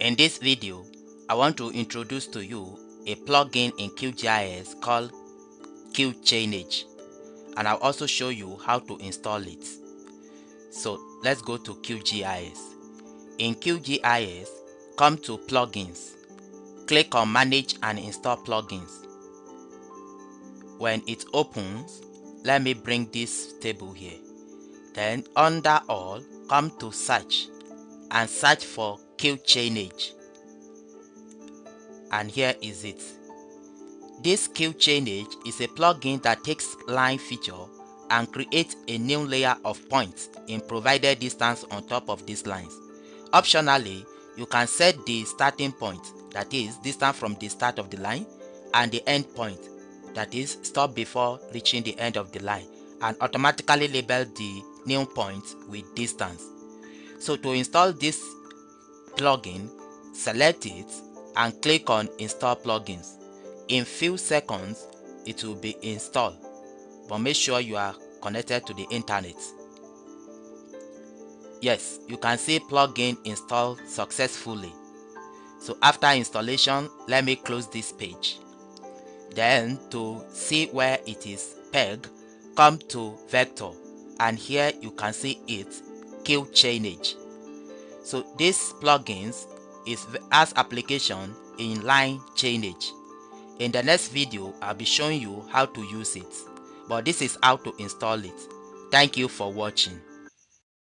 In this video, I want to introduce to you a plugin in QGIS called QChainage, and I'll also show you how to install it. So let's go to QGIS. In QGIS, come to Plugins. Click on Manage and Install Plugins. When it opens, let me bring this table here. Then under All, come to Search and search for QChainage. And here is it. This QChainage is a plugin that takes line feature and creates a new layer of points in provided distance on top of these lines. Optionally, you can set the starting point, that is distance from the start of the line, and the end point, that is stop before reaching the end of the line, and automatically label the new point with distance. So to install this plugin, select it and click on Install Plugins. In few seconds it will be installed, but make sure you are connected to the internet. Yes, you can see plugin installed successfully. So after installation, let me close this page. Then to see where it is pegged, come to Vector, and here you can see it, QChainage. So this plugins has application in line Chainage. In the next video, I'll be showing you how to use it, but this is how to install it. Thank you for watching.